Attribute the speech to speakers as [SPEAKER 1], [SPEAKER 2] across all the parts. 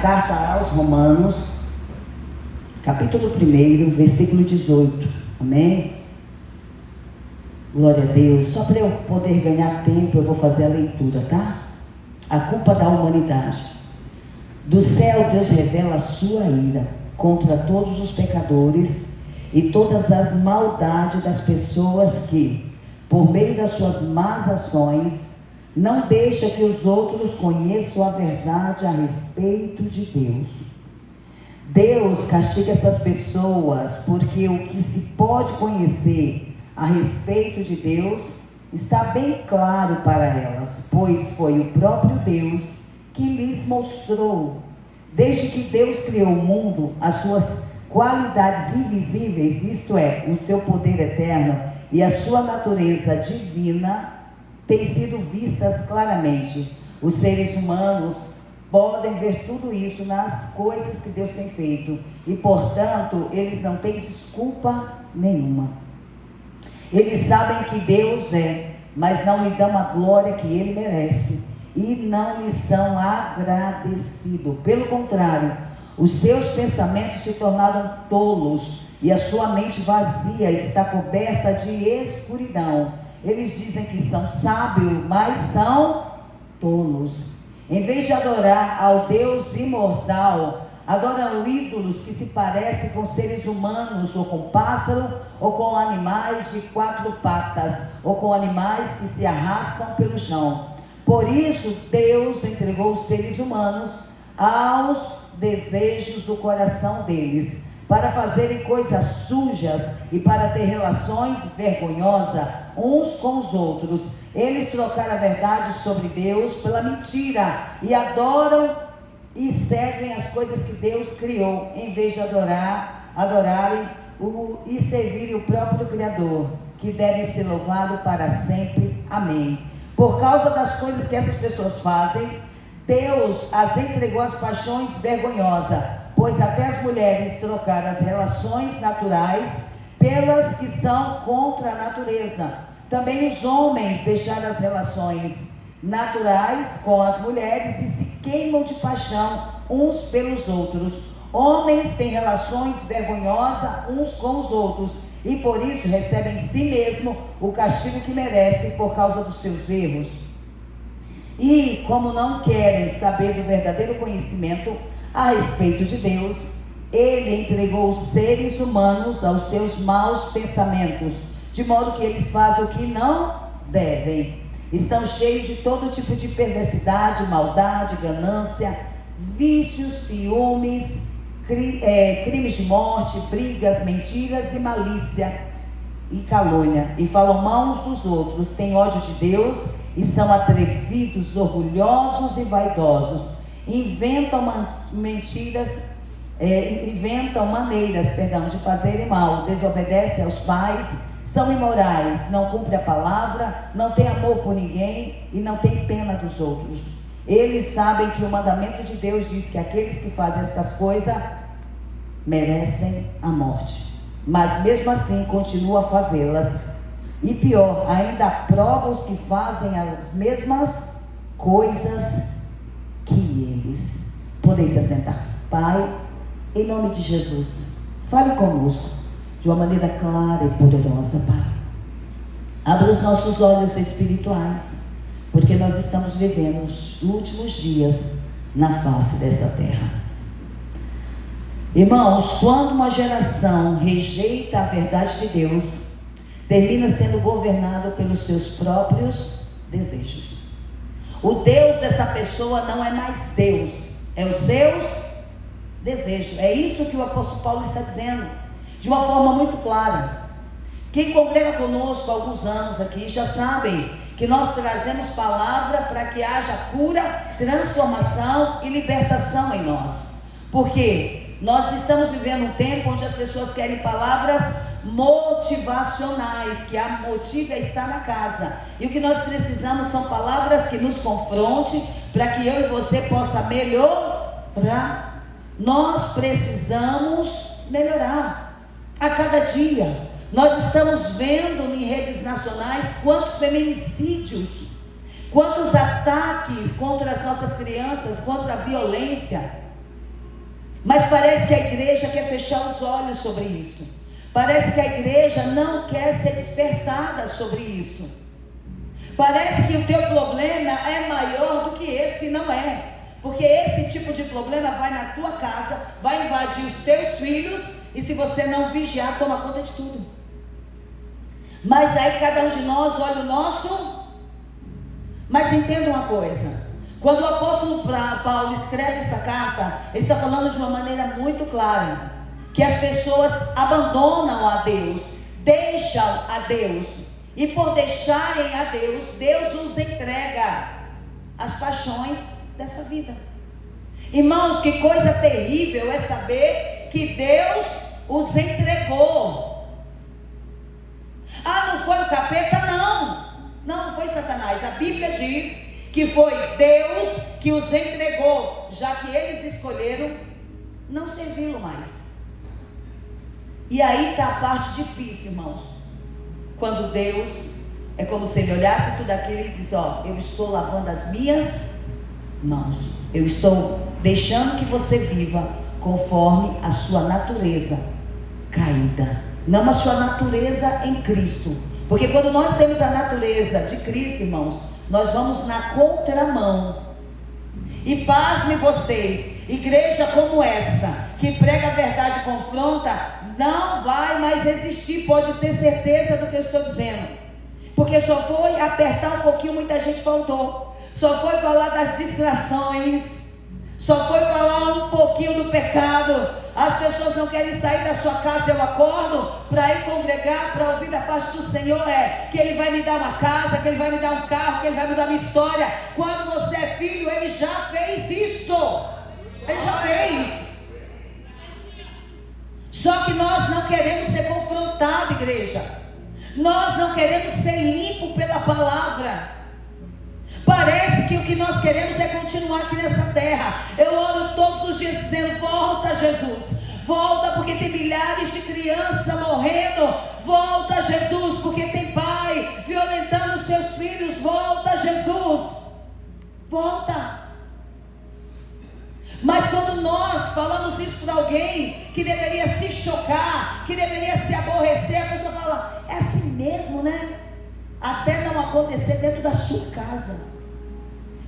[SPEAKER 1] carta aos Romanos, capítulo 1, versículo 18. Amém? Glória a Deus. Só para eu poder ganhar tempo, eu vou fazer a leitura, tá? A culpa da humanidade. Do céu, Deus revela a sua ira contra todos os pecadores e todas as maldades das pessoas que, por meio das suas más ações, não deixam que os outros conheçam a verdade a respeito de Deus. Deus castiga essas pessoas porque o que se pode conhecer a respeito de Deus está bem claro para elas, pois foi o próprio Deus que lhes mostrou. Desde que Deus criou o mundo, as suas qualidades invisíveis, isto é, o seu poder eterno e a sua natureza divina, têm sido vistas claramente. Os seres humanos podem ver tudo isso nas coisas que Deus tem feito e, portanto, eles não têm desculpa nenhuma. Eles sabem que Deus é, mas não lhe dão a glória que Ele merece e não lhe são agradecidos. Pelo contrário, os seus pensamentos se tornaram tolos e a sua mente vazia está coberta de escuridão. Eles dizem que são sábios, mas são tolos. Em vez de adorar ao Deus imortal, adoram ídolos que se parecem com seres humanos, ou com pássaros, ou com animais de 4 patas, ou com animais que se arrastam pelo chão. Por isso, Deus entregou os seres humanos aos desejos do coração deles, para fazerem coisas sujas e para ter relações vergonhosas uns com os outros. Eles trocaram a verdade sobre Deus pela mentira e adoram e servem as coisas que Deus criou, em vez de adorarem e servirem o próprio Criador, que deve ser louvado para sempre. Amém. Por causa das coisas que essas pessoas fazem, Deus as entregou às paixões vergonhosas, pois até as mulheres trocaram as relações naturais pelas que são contra a natureza. Também os homens deixaram as relações naturais com as mulheres e se queimam de paixão uns pelos outros. Homens têm relações vergonhosas uns com os outros e por isso recebem em si mesmo o castigo que merecem por causa dos seus erros. E como não querem saber do verdadeiro conhecimento a respeito de Deus, Ele entregou os seres humanos aos seus maus pensamentos, de modo que eles fazem o que não devem. Estão cheios de todo tipo de perversidade, maldade, ganância, vícios, ciúmes, crimes de morte, brigas, mentiras e malícia e calúnia. E falam mal uns dos outros, têm ódio de Deus e são atrevidos, orgulhosos e vaidosos. Inventam maneiras de fazerem mal, desobedecem aos pais, são imorais, não cumprem a palavra, não têm amor por ninguém e não têm pena dos outros. Eles sabem que o mandamento de Deus diz que aqueles que fazem estas coisas merecem a morte, mas mesmo assim continuam a fazê-las. E pior, ainda aprova os que fazem as mesmas coisas que eles. Podem se assentar. Pai, em nome de Jesus, fale conosco de uma maneira clara e poderosa, Pai. Abra os nossos olhos espirituais, porque nós estamos vivendo os últimos dias na face dessa terra. Irmãos, quando uma geração rejeita a verdade de Deus, termina sendo governado pelos seus próprios desejos. O Deus dessa pessoa não é mais Deus, é os seus desejos. É isso que o apóstolo Paulo está dizendo, de uma forma muito clara. Quem congrega conosco há alguns anos aqui já sabem que nós trazemos palavra para que haja cura, transformação e libertação em nós. Porque nós estamos vivendo um tempo onde as pessoas querem palavras motivacionais, que a motive a estar na casa. E o que nós precisamos são palavras que nos confronte, para que eu e você possa melhorar. Nós precisamos melhorar a cada dia. Nós estamos vendo em redes nacionais quantos feminicídios, quantos ataques contra as nossas crianças, contra a violência. Mas parece que a igreja quer fechar os olhos sobre isso. Parece que a igreja não quer ser despertada sobre isso. Parece que o teu problema é maior do que esse, não é. Porque esse tipo de problema vai na tua casa, vai invadir os teus filhos, e se você não vigiar, toma conta de tudo. Mas aí cada um de nós olha o nosso. Mas entenda uma coisa, quando o apóstolo Paulo escreve essa carta, ele está falando de uma maneira muito clara, que as pessoas abandonam a Deus, deixam a Deus, e por deixarem a Deus, Deus nos entrega as paixões dessa vida. Irmãos, que coisa terrível é saber que Deus os entregou. Ah, não foi o capeta? Não foi Satanás. A Bíblia diz que foi Deus que os entregou, já que eles escolheram não servi-lo mais. E aí está a parte difícil, irmãos. Quando Deus, é como se ele olhasse tudo aquilo e diz: ó, eu estou lavando as minhas mãos, eu estou deixando que você viva conforme a sua natureza caída, não a sua natureza em Cristo. Porque quando nós temos a natureza de Cristo, irmãos, nós vamos na contramão. E pasme vocês, igreja como essa, que prega a verdade e confronta, não vai mais existir, pode ter certeza do que eu estou dizendo. Porque só foi apertar um pouquinho, muita gente faltou. Só foi falar das distrações, só foi falar um pouquinho do pecado. As pessoas não querem sair da sua casa. Eu acordo para ir congregar, para ouvir da parte do Senhor, que Ele vai me dar uma casa, que Ele vai me dar um carro, que Ele vai me dar uma história. Quando você é filho, Ele já fez isso. Ele já fez. Só que nós não queremos ser confrontados, igreja. Nós não queremos ser limpos pela palavra. Parece que o que nós queremos é continuar aqui nessa terra. Eu oro todos os dias dizendo: volta, Jesus, volta, porque tem milhares de crianças morrendo. Volta, Jesus, porque tem pai violentando os seus filhos. Volta, Jesus, volta. Mas quando nós falamos isso para alguém que deveria se chocar, que deveria se aborrecer, a pessoa fala: é assim mesmo, né? Até não acontecer dentro da sua casa.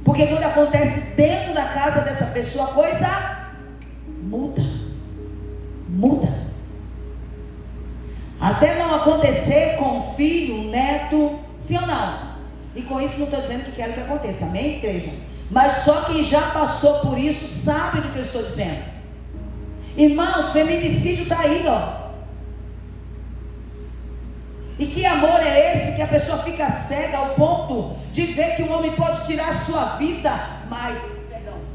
[SPEAKER 1] Porque quando acontece dentro da casa dessa pessoa, a coisa muda. Até não acontecer com o filho, o neto, sim ou não? E com isso não estou dizendo que quero que aconteça, amém, igreja? Mas só quem já passou por isso sabe do que eu estou dizendo. Irmãos, feminicídio está aí, ó. E que amor é esse que a pessoa fica cega ao ponto de ver que um homem pode tirar a sua vida, mas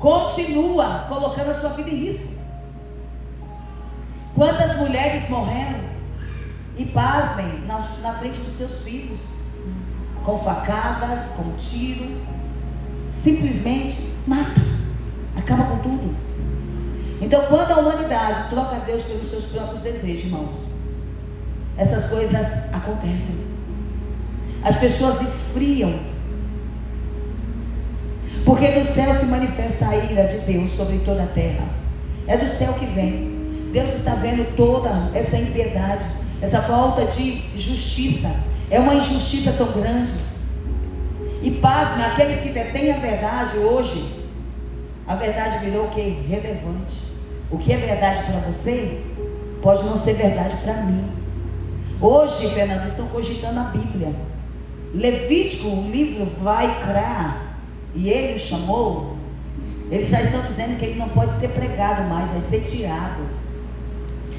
[SPEAKER 1] continua colocando a sua vida em risco? Quantas mulheres morreram, e pasmem, na frente dos seus filhos, com facadas, com tiro, simplesmente mata, acaba com tudo. Então, quando a humanidade troca Deus pelos seus próprios desejos, irmãos, essas coisas acontecem. As pessoas esfriam, porque do céu se manifesta a ira de Deus sobre toda a terra. É do céu que vem. Deus está vendo toda essa impiedade, essa falta de justiça. É uma injustiça tão grande. E pasme, aqueles que detêm a verdade hoje, a verdade virou o que? Relevante. O que é verdade para você pode não ser verdade para mim. Hoje, Fernando, estão cogitando a Bíblia. Levítico, o livro Vaikra, e ele o chamou. Eles já estão dizendo que ele não pode ser pregado mais, vai ser tirado.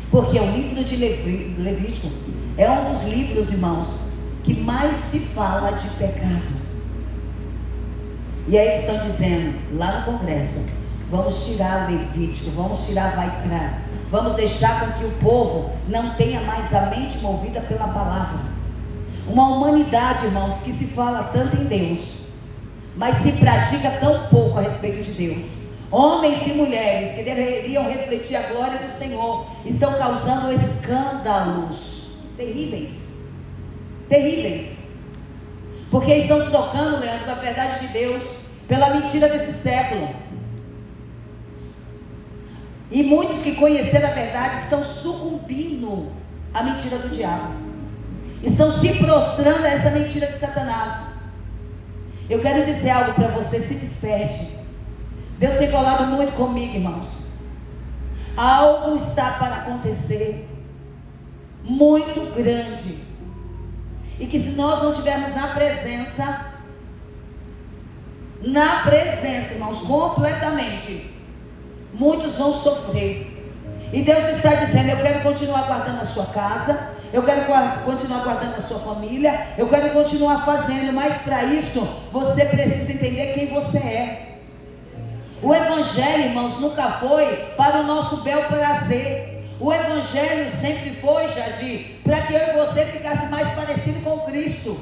[SPEAKER 1] Porque o livro de Levítico é um dos livros, irmãos, que mais se fala de pecado. E aí eles estão dizendo, lá no Congresso: vamos tirar Levítico, vamos tirar Vaikra. Vamos deixar com que o povo não tenha mais a mente movida pela palavra. Uma humanidade, irmãos, que se fala tanto em Deus, mas se pratica tão pouco a respeito de Deus. Homens e mulheres que deveriam refletir a glória do Senhor estão causando escândalos terríveis. Terríveis. Porque estão trocando, Leandro, a verdade de Deus pela mentira desse século. E muitos que conheceram a verdade estão sucumbindo à mentira do diabo. Estão se prostrando a essa mentira de Satanás. Eu quero dizer algo para você, se desperte. Deus tem falado muito comigo, irmãos. Algo está para acontecer muito grande. E que se nós não estivermos na presença, irmãos, completamente, muitos vão sofrer. E Deus está dizendo: eu quero continuar guardando a sua casa, eu quero continuar guardando a sua família, eu quero continuar fazendo, mas para isso você precisa entender quem você é. O evangelho, irmãos, nunca foi para o nosso bel prazer. O evangelho sempre foi, Jadir, para que eu e você ficasse mais parecido com Cristo.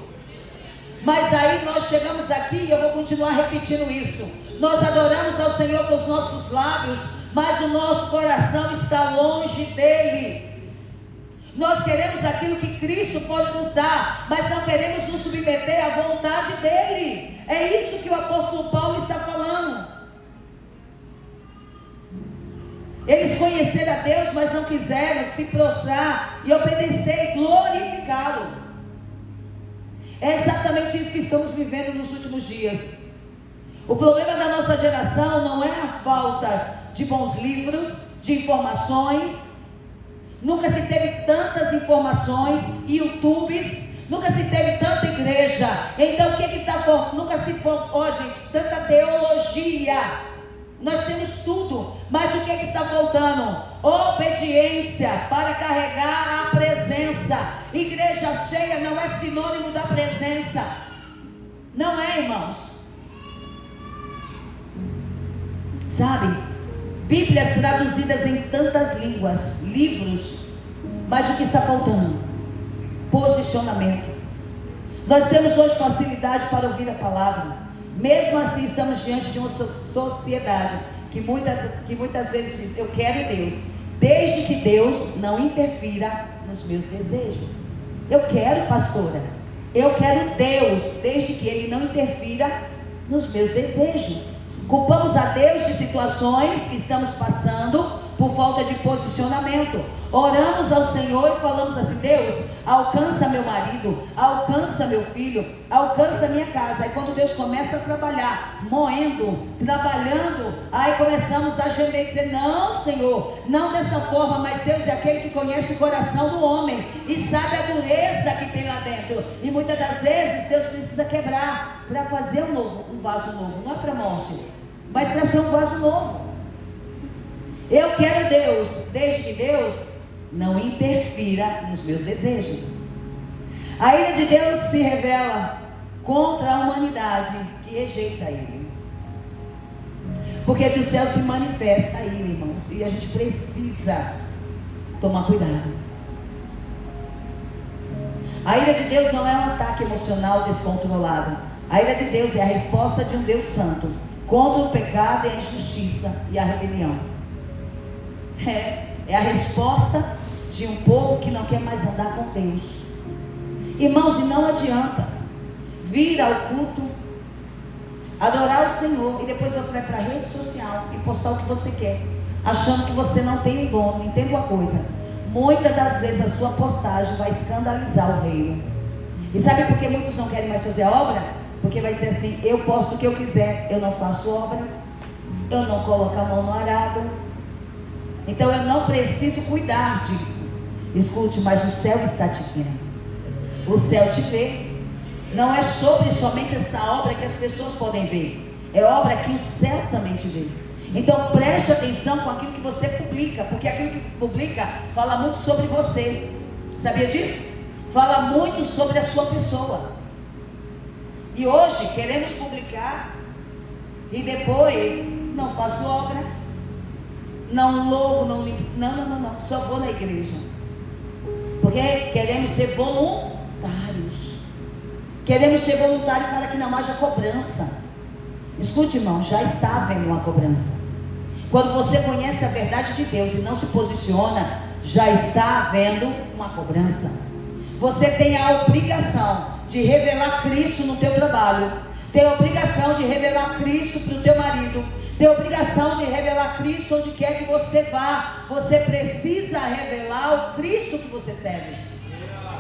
[SPEAKER 1] Mas aí nós chegamos aqui e eu vou continuar repetindo isso. Nós adoramos ao Senhor com os nossos lábios, mas o nosso coração está longe dele. Nós queremos aquilo que Cristo pode nos dar, mas não queremos nos submeter à vontade dele. É isso que o apóstolo Paulo está falando. Eles conheceram a Deus, mas não quiseram se prostrar e obedecer e glorificá-lo. É exatamente isso que estamos vivendo nos últimos dias. O problema da nossa geração não é a falta de bons livros, de informações. Nunca se teve tantas informações, YouTubes, nunca se teve tanta igreja. Então o que está faltando? Nunca se faltou, gente, tanta teologia. Nós temos tudo, mas o que está faltando? Obediência para carregar a presença. Igreja cheia não é sinônimo da presença. Não é, irmãos. Sabe? Bíblias traduzidas em tantas línguas, livros, mas o que está faltando? Posicionamento. Nós temos hoje facilidade para ouvir a palavra. Mesmo assim estamos diante de uma sociedade que muitas vezes diz: eu quero Deus, desde que Deus não interfira nos meus desejos. Eu quero, pastora, eu quero Deus, desde que Ele não interfira nos meus desejos. Culpamos a Deus de situações que estamos passando por falta de posicionamento. Oramos ao Senhor e falamos assim: Deus, alcança meu marido, alcança meu filho, alcança minha casa. Aí quando Deus começa a trabalhar, moendo, trabalhando, aí começamos a gemer e dizer: não, Senhor, não dessa forma. Mas Deus é aquele que conhece o coração do homem e sabe a dureza que tem lá dentro. E muitas das vezes Deus precisa quebrar para fazer um vaso novo. Não é para morte, mas para ser um vaso novo. Eu quero Deus, desde que Deus não interfira nos meus desejos. A ira de Deus se revela contra a humanidade que rejeita Ele, porque do céu se manifesta Ele, irmãos, e a gente precisa tomar cuidado. A ira de Deus não é um ataque emocional descontrolado. A ira de Deus é a resposta de um Deus santo contra o pecado e a injustiça e a rebelião. É a resposta de um povo que não quer mais andar com Deus. Irmãos, e não adianta vir ao culto, adorar o Senhor, e depois você vai para a rede social e postar o que você quer, achando que você não tem um dono. Entenda uma coisa: muitas das vezes a sua postagem vai escandalizar o reino. E sabe por que muitos não querem mais fazer a obra? Porque vai dizer assim: eu posto o que eu quiser, eu não faço obra, eu não coloco a mão no arado, então eu não preciso cuidar disso. Escute, mas o céu está te vendo. O céu te vê. Não é sobre somente essa obra que as pessoas podem ver, é obra que o céu também te vê. Então preste atenção com aquilo que você publica, porque aquilo que publica fala muito sobre você. Sabia disso? Fala muito sobre a sua pessoa. E hoje queremos publicar e depois não faço obra, não louvo, não limpo, não, só vou na igreja, porque queremos ser voluntários. Queremos ser voluntários para que não haja cobrança. Escute, irmão, já está havendo uma cobrança. Quando você conhece a verdade de Deus e não se posiciona, já está havendo uma cobrança. Você tem a obrigação de revelar Cristo no teu trabalho, tem a obrigação de revelar Cristo para o teu marido, tem obrigação de revelar Cristo onde quer que você vá. Você precisa revelar o Cristo que você serve.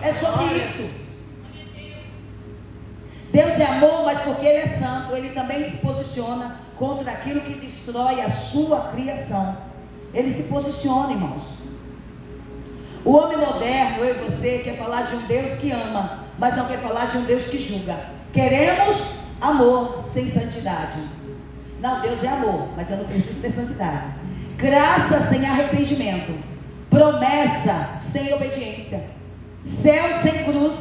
[SPEAKER 1] É sobre isso. Deus é amor, mas porque Ele é santo, Ele também se posiciona contra aquilo que destrói a sua criação. Ele se posiciona, irmãos. O homem moderno, eu e você, quer falar de um Deus que ama, mas não quer falar de um Deus que julga. Queremos amor sem santidade. Não, Deus é amor, mas eu não preciso ter santidade. Graça sem arrependimento. Promessa sem obediência. Céu sem cruz.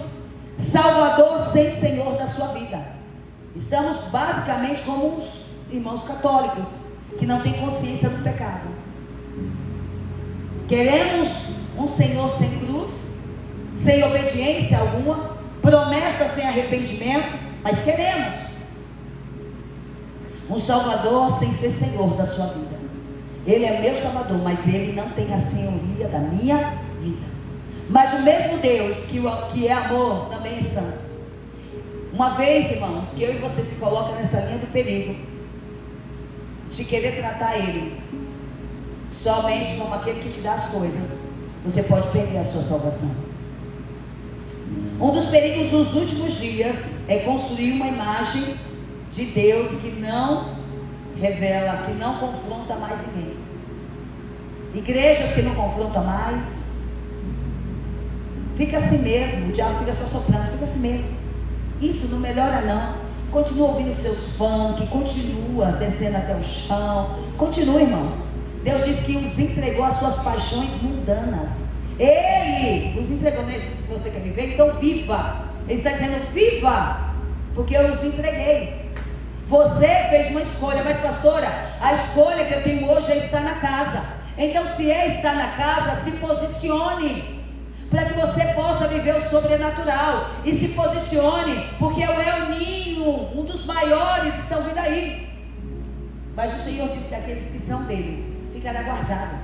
[SPEAKER 1] Salvador sem Senhor da sua vida. Estamos basicamente como os irmãos católicos que não têm consciência do pecado. Queremos um Senhor sem cruz, sem obediência alguma, promessa sem arrependimento, mas queremos um Salvador sem ser Senhor da sua vida. Ele é meu Salvador, mas Ele não tem a senhoria da minha vida. Mas o mesmo Deus que é amor, também é santo. Uma vez, irmãos, que eu e você se colocam nessa linha do perigo de querer tratar Ele somente como aquele que te dá as coisas, você pode perder a sua salvação. Um dos perigos dos últimos dias é construir uma imagem de Deus que não revela, que não confronta mais ninguém. Igrejas que não confrontam mais, fica assim mesmo, o diabo fica só soprando, fica assim mesmo. Isso não melhora não. Continua ouvindo seus funk, continua descendo até o chão, continua, irmãos. Deus disse que os entregou às suas paixões mundanas. Ele os entregou. Não é isso, se você quer viver, então viva. Ele está dizendo, viva, porque eu os entreguei. Você fez uma escolha, mas pastora, a escolha que eu tenho hoje é estar na casa. Então, se é estar na casa, se posicione, para que você possa viver o sobrenatural. E se posicione, porque o El Ninho, um dos maiores, estão vindo aí. Mas o Senhor disse que aqueles que são dele ficará guardado,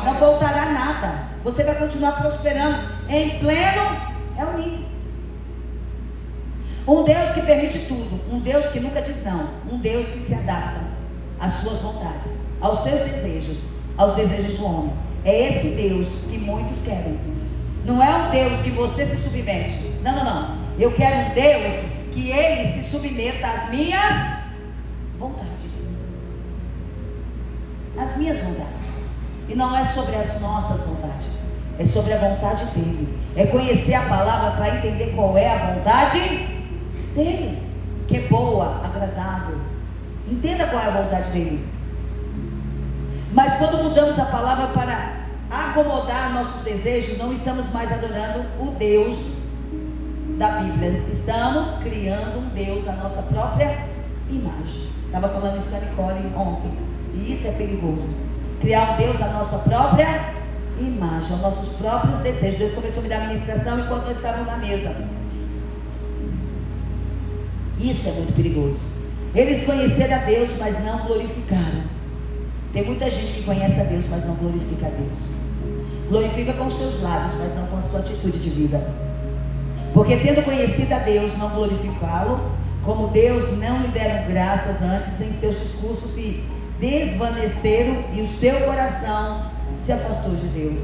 [SPEAKER 1] não voltará nada. Você vai continuar prosperando em pleno El Ninho. Um Deus que permite tudo, um Deus que nunca diz não, um Deus que se adapta às suas vontades, aos seus desejos, aos desejos do homem. É esse Deus que muitos querem. Não é um Deus que você se submete. Não, não, não. Eu quero um Deus que Ele se submeta às minhas vontades. As minhas vontades. E não é sobre as nossas vontades. É sobre a vontade dEle. É conhecer a palavra para entender qual é a vontade dEle. Que é boa, agradável. Entenda qual é a vontade dEle. Mas quando mudamos a palavra para acomodar nossos desejos, não estamos mais adorando o Deus da Bíblia. Estamos criando um Deus à nossa própria imagem. Estava falando isso com a Nicole ontem. E isso é perigoso. Criar um Deus à nossa própria imagem, aos nossos próprios desejos. Deus começou a me dar ministração enquanto nós estávamos na mesa. Isso é muito perigoso. Eles conheceram a Deus, mas não glorificaram. Tem muita gente que conhece a Deus, mas não glorifica a Deus. Glorifica com os seus lábios, mas não com a sua atitude de vida. Porque tendo conhecido a Deus, não glorificá-lo, como Deus não lhe deram graças antes, em seus discursos se desvaneceram e o seu coração se afastou de Deus.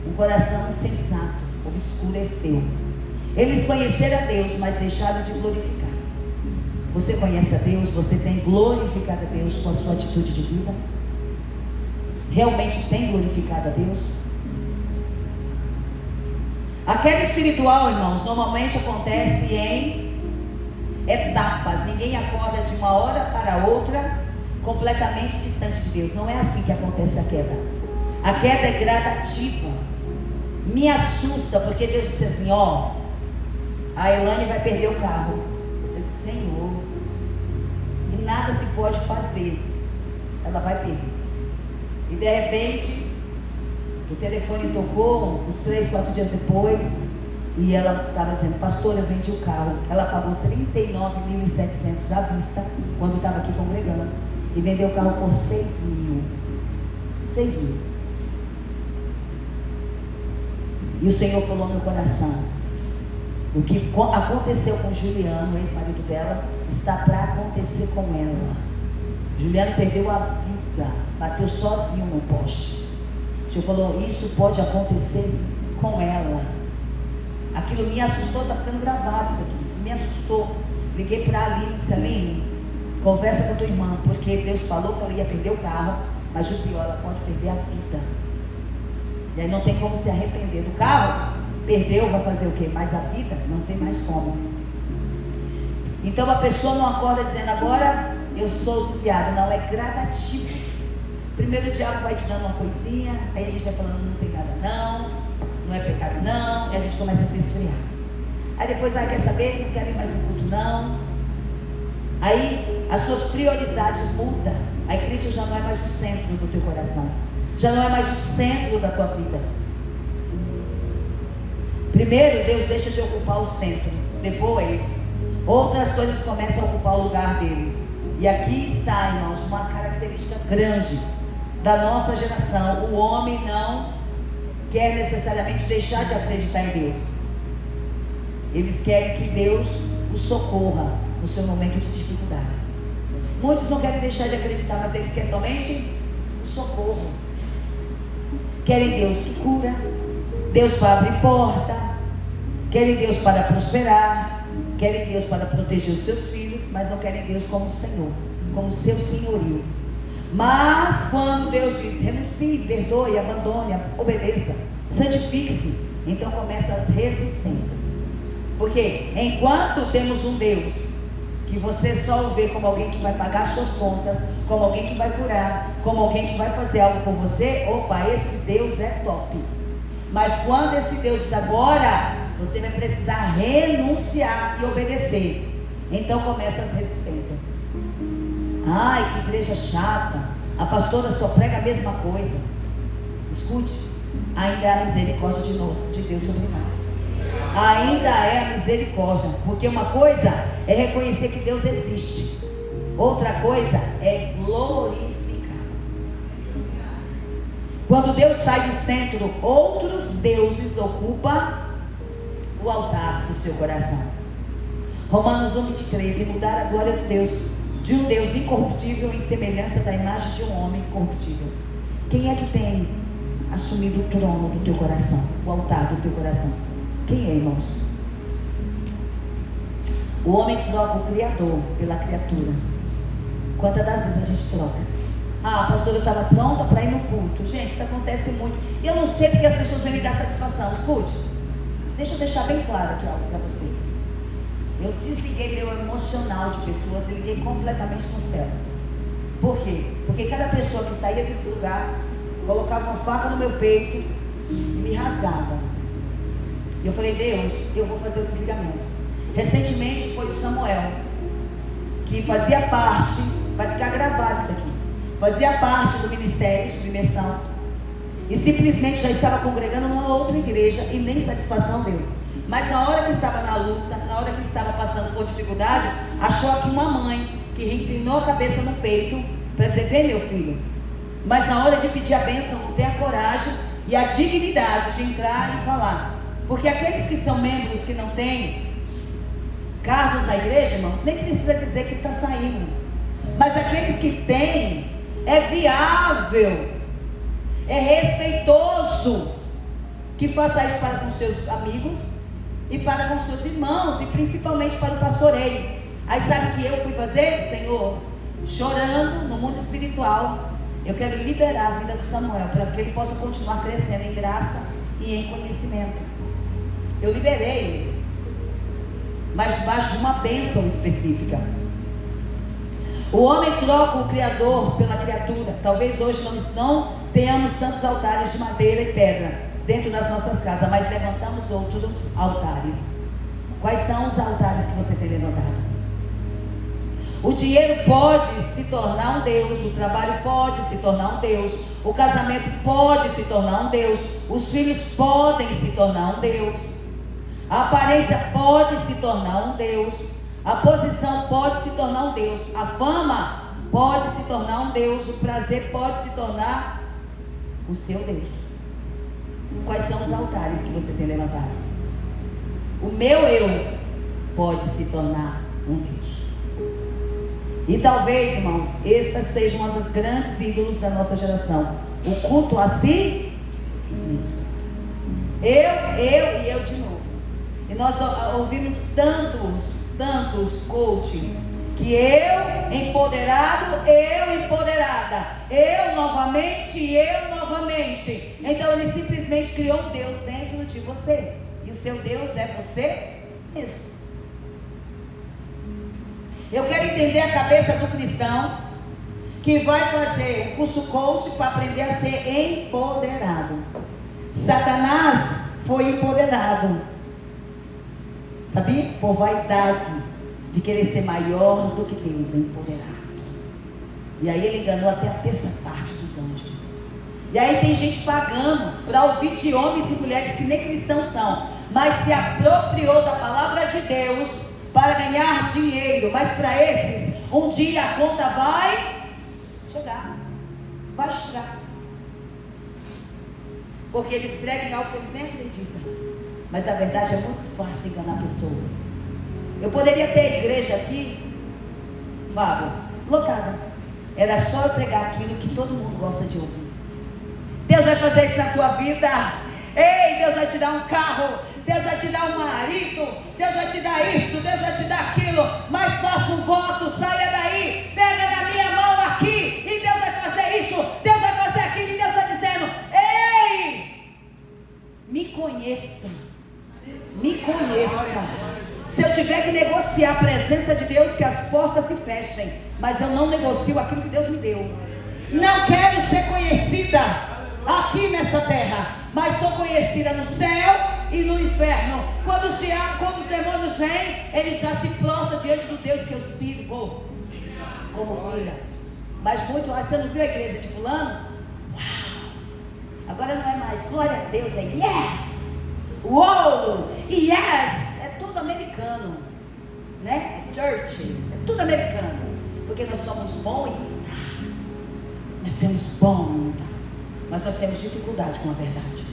[SPEAKER 1] Um coração insensato, obscureceu. Eles conheceram a Deus, mas deixaram de glorificar. Você conhece a Deus? Você tem glorificado a Deus com a sua atitude de vida? Realmente tem glorificado a Deus? A queda espiritual, irmãos, normalmente acontece em etapas. Ninguém acorda de uma hora para outra completamente distante de Deus. Não é assim que acontece a queda. A queda é gradativa. Me assusta, porque Deus disse assim, ó, a Elane vai perder o carro. Eu disse, Senhor, e nada se pode fazer. Ela vai perder. E de repente, o telefone tocou, uns 3, 4 dias depois, e ela estava dizendo, pastor, eu vendi o carro. Ela pagou 39.700 à vista, quando estava aqui congregando, e vendeu o carro por 6 mil. 6 mil. E o Senhor falou no meu coração, o que aconteceu com Juliano, ex-marido dela, está para acontecer com ela. Juliano perdeu a vida, bateu sozinho no poste. O Senhor falou, isso pode acontecer com ela. Aquilo me assustou, está ficando gravado isso aqui, isso me assustou. Liguei para a Aline e disse, Aline, conversa com a tua irmã, porque Deus falou que ela ia perder o carro, mas o pior, ela pode perder a vida. E aí não tem como se arrepender do carro, perdeu, vai fazer o quê? Mas a vida não tem mais como. Então a pessoa não acorda dizendo, agora eu sou desviado. Não, é gradativo. Primeiro o diabo vai te dando uma coisinha, aí a gente vai falando, não tem nada não é pecado não, e a gente começa a se esfriar. Aí depois, quer saber? Não quero ir mais no culto não. Aí as suas prioridades mudam. Aí Cristo já não é mais o centro do teu coração, já não é mais o centro da tua vida. Primeiro Deus deixa de ocupar o centro, depois outras coisas começam a ocupar o lugar dele. E aqui está, irmãos, uma característica grande da nossa geração. O homem não quer necessariamente deixar de acreditar em Deus. Eles querem que Deus o socorra no seu momento de dificuldade. Muitos não querem deixar de acreditar, mas eles querem somente o socorro. Querem Deus que cura, Deus para abrir porta, querem Deus para prosperar, querem Deus para proteger os seus filhos, mas não querem Deus como Senhor, como seu senhorio. Mas quando Deus diz, renuncie, perdoe, abandone, obedeça, santifique-se, então começam as resistências. Porque enquanto temos um Deus que você só o vê como alguém que vai pagar suas contas, como alguém que vai curar, como alguém que vai fazer algo por você, opa, esse Deus é top. Mas quando esse Deus diz, agora você vai precisar renunciar e obedecer, então começa as resistências. Ai, que igreja chata, a pastora só prega a mesma coisa. Escute, ainda é a misericórdia de Deus sobre nós. Ainda é a misericórdia, porque uma coisa é reconhecer que Deus existe, outra coisa é glorificar. Quando Deus sai do centro, outros deuses ocupam o altar do seu coração. Romanos 1:23, e mudar a glória de Deus, de um Deus incorruptível em semelhança da imagem de um homem corruptível. Quem é que tem assumido o trono do teu coração, o altar do teu coração? Quem é, irmãos? O homem troca o Criador pela criatura. Quantas das vezes a gente troca? Ah, pastor, eu estava pronta para ir no culto. Gente, isso acontece muito. E eu não sei porque as pessoas vêm me dar satisfação. Escute, deixa eu deixar bem claro aqui algo para vocês. Eu desliguei meu emocional de pessoas e liguei completamente no céu. Por quê? Porque cada pessoa que saía desse lugar colocava uma faca no meu peito e me rasgava. E eu falei, Deus, eu vou fazer o desligamento. Recentemente foi o Samuel, que fazia parte, vai ficar gravado isso aqui, fazia parte do ministério Submersão, e simplesmente já estava congregando numa outra igreja e nem satisfação deu. Mas na hora que estava na luta, na hora que estava passando por dificuldade, achou aqui uma mãe que inclinou a cabeça no peito para dizer, vem meu filho. Mas na hora de pedir a bênção, não tem a coragem e a dignidade de entrar e falar. Porque aqueles que são membros que não têm cargos na igreja, irmãos, nem precisa dizer que está saindo. Mas aqueles que têm, é viável, é respeitoso que faça isso para com seus amigos e para com seus irmãos, e principalmente para o pastoreio. Aí sabe o que eu fui fazer? Senhor, chorando no mundo espiritual, eu quero liberar a vida do Samuel, para que ele possa continuar crescendo em graça e em conhecimento. Eu liberei ele, mas debaixo de uma bênção específica. O homem troca o Criador pela criatura. Talvez hoje não tenhamos tantos altares de madeira e pedra dentro das nossas casas, mas levantamos outros altares. Quais são os altares que você tem levantado? O dinheiro pode se tornar um Deus, o trabalho pode se tornar um Deus, o casamento pode se tornar um Deus, os filhos podem se tornar um Deus, a aparência pode se tornar um Deus, a posição pode se tornar um Deus, a fama pode se tornar um Deus, o prazer pode se tornar o seu Deus. Quais são os altares que você tem levantado? O meu eu pode se tornar um Deus. E talvez, irmãos, esta seja uma das grandes ídolos da nossa geração: o culto a si mesmo. Eu de novo. E nós ouvimos tantos coaches que eu empoderado, eu empoderada, eu novamente. Então ele simplesmente criou um Deus dentro de você. E o seu Deus é você mesmo. Eu quero entender a cabeça do cristão que vai fazer um curso coach para aprender a ser empoderado. Satanás foi empoderado, sabia? Por vaidade de querer ser maior do que Deus, empoderado. E aí ele enganou até a terça parte dos anjos. E aí tem gente pagando para ouvir de homens e mulheres que nem cristãos são, mas se apropriou da palavra de Deus para ganhar dinheiro. Mas para esses, um dia a conta vai chegar, vai chegar, porque eles pregam algo que eles nem acreditam. Mas a verdade é muito fácil enganar pessoas. Eu poderia ter igreja aqui, Fábio, lotada. Era só eu pregar aquilo que todo mundo gosta de ouvir. Deus vai fazer isso na tua vida. Ei, Deus vai te dar um carro, Deus vai te dar um marido, Deus vai te dar isso, Deus vai te dar aquilo. Mas faça um voto, saia daí, pega na minha mão aqui, e Deus vai fazer isso, Deus vai fazer aquilo. E Deus está dizendo: ei, me conheça. Me conheça. Se eu tiver que negociar a presença de Deus, que as portas se fechem, mas eu não negocio aquilo que Deus me deu. Não quero ser conhecida aqui nessa terra, mas sou conhecida no céu e no inferno. Quando os demônios vêm, eles já se prostram diante do Deus que eu sirvo como filha. Mas muito, você não viu a igreja de fulano? Uau! Agora não é mais glória a Deus, é yes! Uou! Yes! É tudo americano, né? Church, é tudo americano. Porque nós somos bons em imitar. Nós temos bom em imitar. Mas nós temos dificuldade com a verdade.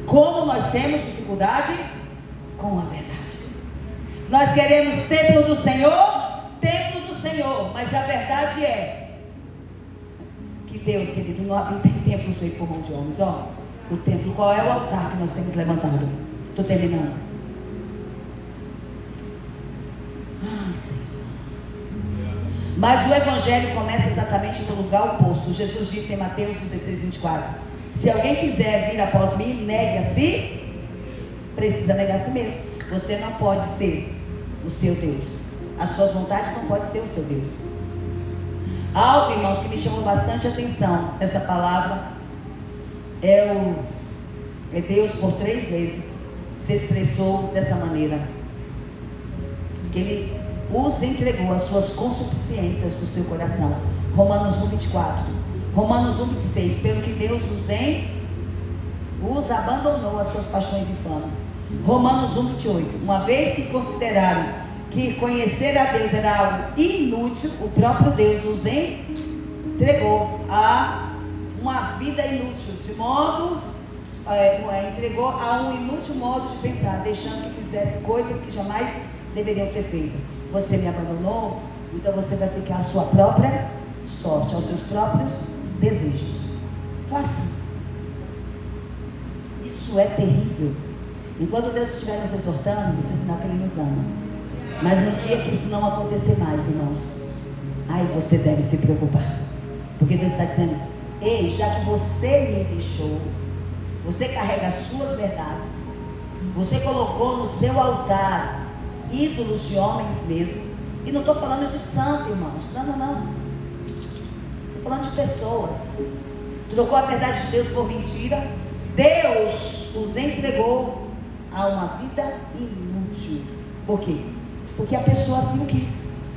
[SPEAKER 1] Como nós temos dificuldade com a verdade? Nós queremos templo do Senhor, mas a verdade é que Deus, querido, não habita em templos feitos por mão de homens. Ó, o templo, qual é o altar que nós temos levantado? Estou terminando. Senhor. Mas o evangelho começa exatamente no lugar oposto. Jesus disse em Mateus 16, 24: se alguém quiser vir após mim, negue a si. Precisa negar a si mesmo. Você não pode ser o seu Deus. As suas vontades não podem ser o seu Deus. Algo, irmãos, que me chamou bastante atenção nessa palavra é Deus por 3 vezes se expressou dessa maneira, que Ele os entregou as suas consuficiências do seu coração. Romanos 1, 24, Romanos 1, 26, pelo que Deus os abandonou às suas paixões infames. Romanos 1, 28, uma vez que consideraram que conhecer a Deus era algo inútil, o próprio Deus os entregou a uma vida inútil, de modo entregou a um inútil modo de pensar, deixando que fizesse coisas que jamais deveriam ser feitas. Você me abandonou, então você vai ficar à sua própria sorte, aos seus próprios desejos. Faça. Isso é terrível. Enquanto Deus estiver nos exortando, isso é sinal que Ele nos ama. Mas no dia que isso não acontecer mais, irmãos, aí você deve se preocupar, porque Deus está dizendo: ei, já que você me deixou, você carrega as suas verdades, você colocou no seu altar ídolos de homens mesmo. E não estou falando de santo, irmãos, não. Estou falando de pessoas. Trocou a verdade de Deus por mentira. Deus os entregou a uma vida inútil. Por quê? Porque a pessoa assim quis.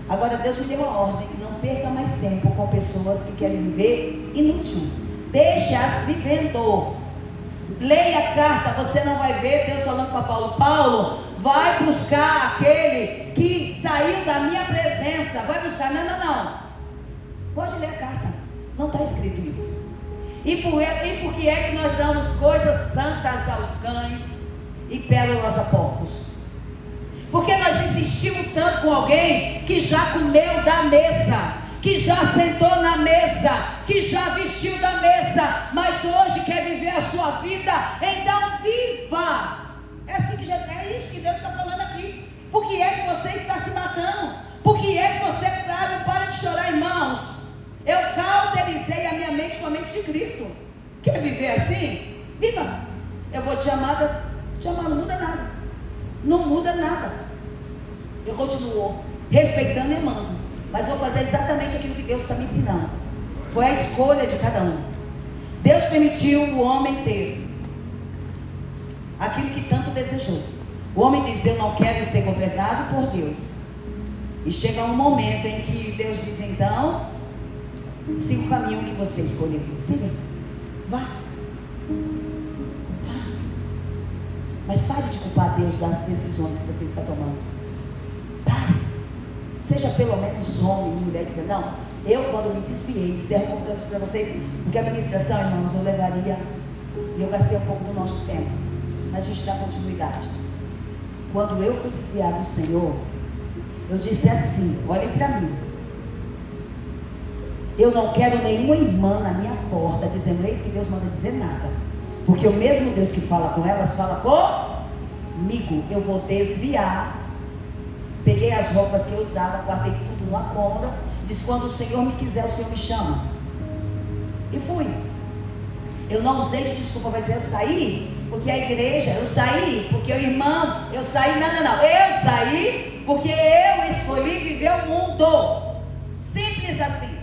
[SPEAKER 1] Agora Deus me deu uma ordem: não perca mais tempo com pessoas que querem viver inútil. Deixa-as vivendo. Leia a carta, você não vai ver Deus falando para Paulo: Paulo, vai buscar aquele que saiu da minha presença. Vai buscar. Não. Pode ler a carta. Não está escrito isso. E por que é que nós damos coisas santas aos cães e pérolas a porcos? Porque nós insistimos tanto com alguém que já comeu da mesa, que já sentou na mesa, que já vestiu da mesa, mas hoje quer viver a sua vida. Então viva. É isso que Deus está falando aqui. Por que é que você está se matando? Por que é que você não para de chorar, irmãos? Eu cauterizei a minha mente com a mente de Cristo. Quer viver assim? Viva. Eu vou te amar, não muda nada. Não muda nada. Eu continuo respeitando e amando, mas vou fazer exatamente aquilo que Deus está me ensinando. Foi a escolha de cada um. Deus permitiu o homem ter aquilo que tanto desejou. O homem diz: eu não quero ser governado por Deus. E chega um momento em que Deus diz: então, siga o caminho que você escolheu. Siga, vá. Mas pare de culpar Deus das decisões que você está tomando. Pare. Seja pelo menos homem e mulher. Diga: não, eu quando me desviei, encerro contando para vocês, porque a ministração, irmãos, eu levaria, e eu gastei um pouco do nosso tempo, mas a gente dá continuidade. Quando eu fui desviado do Senhor, eu disse assim: olhem para mim, eu não quero nenhuma irmã na minha porta dizendo: eis que Deus manda dizer nada, porque o mesmo Deus que fala com elas, fala comigo. Eu vou desviar. Peguei as roupas que eu usava, guardei tudo numa cômoda, disse: quando o Senhor me quiser, o Senhor me chama. E fui. Eu não usei de desculpa, mas eu saí porque a igreja, eu saí porque o irmão, eu saí, não, eu saí porque eu escolhi viver o mundo. Simples assim.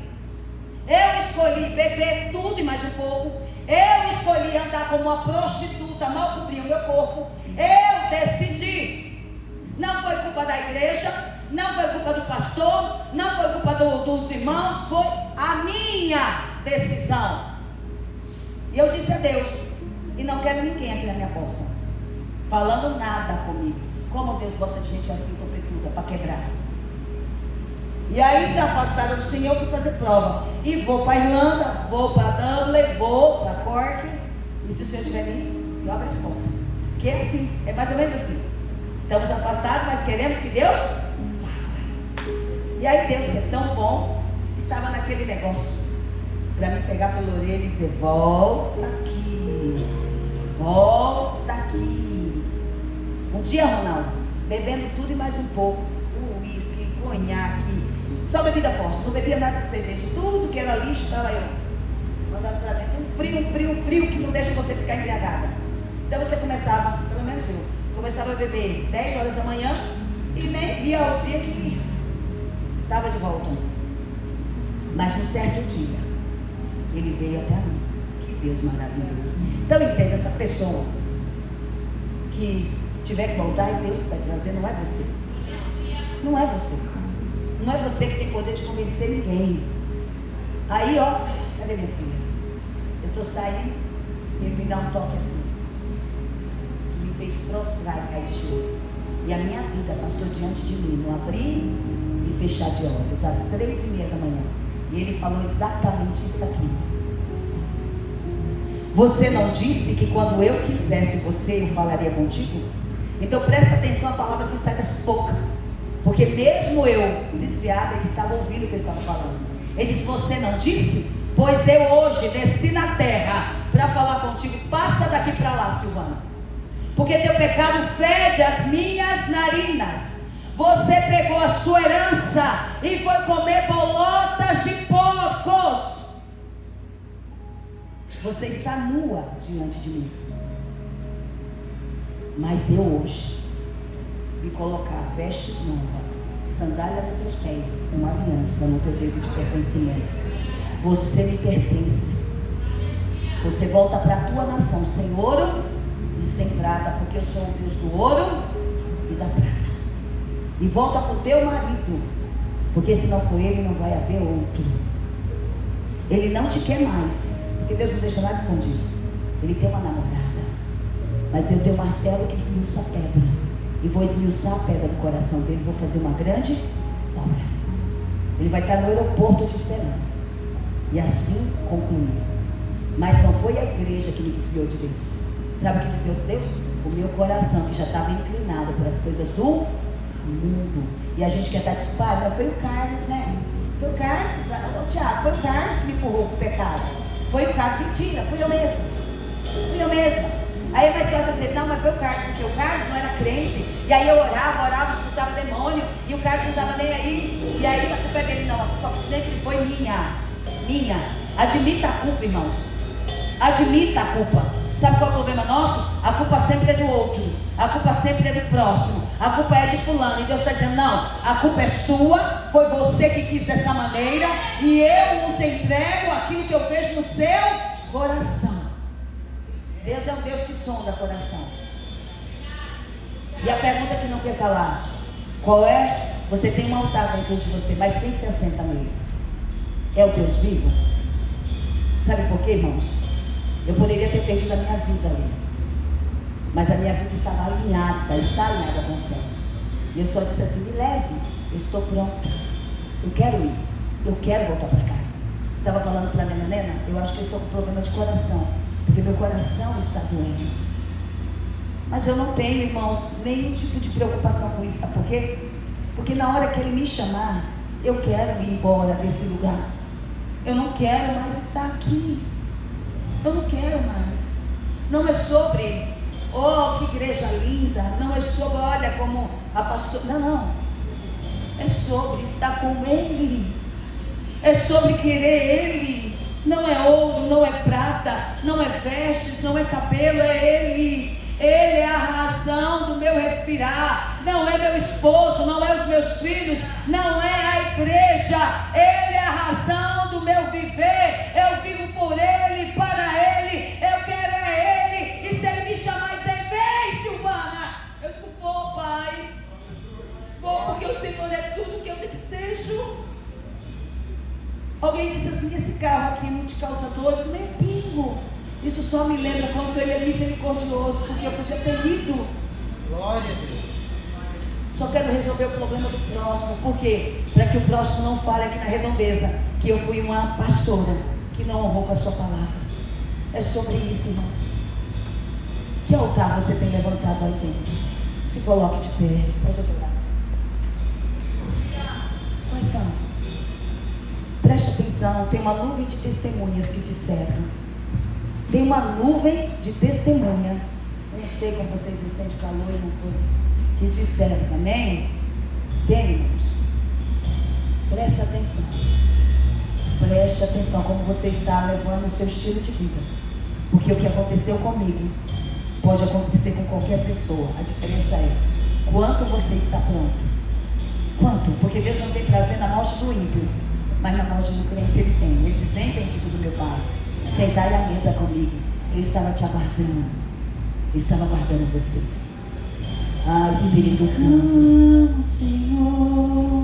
[SPEAKER 1] Eu escolhi beber tudo e mais um pouco. Eu escolhi andar como uma prostituta, mal cobrir o meu corpo. Eu decidi. Não foi culpa da igreja, não foi culpa do pastor, não foi culpa dos irmãos, foi a minha decisão. E eu disse a Deus: e não quero ninguém aqui na minha porta falando nada comigo. Como Deus gosta de gente assim, topetuda, para quebrar. E aí, tá afastada do Senhor, fui fazer prova. E vou para a Irlanda, vou para Dublin, vou para Cork. E se o Senhor tiver me se abre as portas. Porque é assim, é mais ou menos assim. Estamos afastados, mas queremos que Deus faça. E aí Deus, que é tão bom, estava naquele negócio para me pegar pela orelha e dizer: volta aqui, volta aqui. Um dia, Ronaldo, bebendo tudo e mais um pouco, uísque, conhaque, só bebida forte, não bebia nada de cerveja, tudo que era lixo estava eu mandando para dentro. Um frio que não deixa você ficar embriagada. Então você começava, pelo menos eu, começava a beber 10 horas da manhã e nem via o dia que estava de volta. Mas um certo dia ele veio até mim. Que Deus maravilhoso. Então entenda, essa pessoa que tiver que voltar, é Deus que vai trazer, não é você. Não é você. Não é você que tem poder de convencer ninguém. Aí, ó, cadê minha filha? Eu estou saindo e ele me dá um toque assim, que me fez prostrar e cair de joelho. E a minha vida passou diante de mim, no abrir e fechar de olhos, às 3:30 da manhã. E ele falou exatamente isso aqui: você não disse que quando eu quisesse você, eu falaria contigo? Então presta atenção à palavra que sai dessa boca, porque mesmo eu desviada, ele estava ouvindo o que eu estava falando. Ele disse: você não disse? Pois eu hoje desci na terra para falar contigo. Passa daqui para lá, Silvana, porque teu pecado fede as minhas narinas. Você pegou a sua herança e foi comer bolotas de porcos. Você está nua diante de mim, mas eu hoje vim colocar vestes novas, sandália nos teus pés, uma aliança no teu dedo de pertencimento. Você me pertence. Você volta para a tua nação sem ouro e sem prata, porque eu sou o Deus do ouro e da prata. E volta para o teu marido, porque se não for ele, não vai haver outro. Ele não te quer mais, porque Deus não deixa nada escondido. Ele tem uma namorada, mas eu tenho um martelo que esmiuça a pedra, e vou esmiuçar a pedra do coração dele. Vou fazer uma grande obra. Ele vai estar no aeroporto te esperando. E assim concluiu. Mas não foi a igreja que me desviou de Deus. Sabe o que desviou de Deus? O meu coração, que já estava inclinado para as coisas do mundo. E a gente quer estar desculpado, mas foi o Carlos, né? Foi o Carlos, Tiago, foi o Carlos que me empurrou pro pecado. Foi o Carlos, mentira, fui eu mesma. Fui eu mesma. Aí é mais fácil dizer, não, mas foi o Carlos, porque o Carlos não era crente. E aí eu orava, expulsava demônio, e o Carlos não estava nem aí. E aí a culpa é dele, não, a culpa sempre foi minha. Admita a culpa, irmãos. Admita a culpa. Sabe qual é o problema nosso? A culpa sempre é do outro. A culpa sempre é do próximo. A culpa é de fulano. E Deus está dizendo, não, a culpa é sua. Foi você que quis dessa maneira. E eu vos entrego aquilo que eu vejo no seu coração. Deus é um Deus que sonda o coração. E a pergunta que não quer calar, qual é? Você tem um altar dentro de você, mas quem se assenta nele? É o Deus vivo? Sabe por quê, irmãos? Eu poderia ter perdido a minha vida ali, mas a minha vida estava está alinhada com o céu. E eu só disse assim, me leve, eu estou pronta, eu quero ir, eu quero voltar para casa. Estava falando para a minha nena, eu acho que eu estou com problema de coração, porque meu coração está doendo. Mas eu não tenho, irmãos, nenhum tipo de preocupação com isso, sabe por quê? Porque na hora que ele me chamar, eu quero ir embora desse lugar. Eu não quero mais estar aqui. Eu não quero mais. Não é sobre, oh, que igreja linda. Não é sobre, olha como a pastora. Não. É sobre estar com Ele. É sobre querer Ele. Não é ouro, não é prata, não é vestes, não é cabelo, é Ele. Ele é a razão do meu respirar. Não é meu esposo, não é os meus filhos, não é a igreja. Ele é a razão do meu viver. Eu vivo por Ele, para Ele. Eu quero é Ele. E se Ele me chamar e dizer, vem, Silvana, eu digo, vou, Pai. Vou, porque o Senhor é tudo que eu desejo. Alguém disse assim, esse carro aqui não te causa dor? Eu digo, nem pingo. Isso só me lembra quanto Ele é misericordioso, porque eu podia ter ido.
[SPEAKER 2] Glória a Deus.
[SPEAKER 1] Só quero resolver o problema do próximo. Por quê? Para que o próximo não fale aqui na redondeza que eu fui uma pastora que não honrou com a sua palavra. É sobre isso, irmãos. Que altar você tem levantado aí dentro? Se coloque de pé. Pode adorar. Quais são? Preste atenção. Tem uma nuvem de testemunhas que te cercam. Tem uma nuvem de testemunha. Eu não sei como vocês se sentem calor e uma coisa que te cerca, amém? Tem, irmãos. Preste atenção. Preste atenção como você está levando o seu estilo de vida. Porque o que aconteceu comigo pode acontecer com qualquer pessoa. A diferença é quanto você está pronto. Quanto? Porque Deus não tem prazer na morte do ímpio, mas na morte do crente Ele tem. Ele diz, vem, bendito do meu Pai, sentai à mesa comigo. Eu estava te aguardando. Eu estava aguardando você. Ah, Espírito Santo.
[SPEAKER 3] Senhor.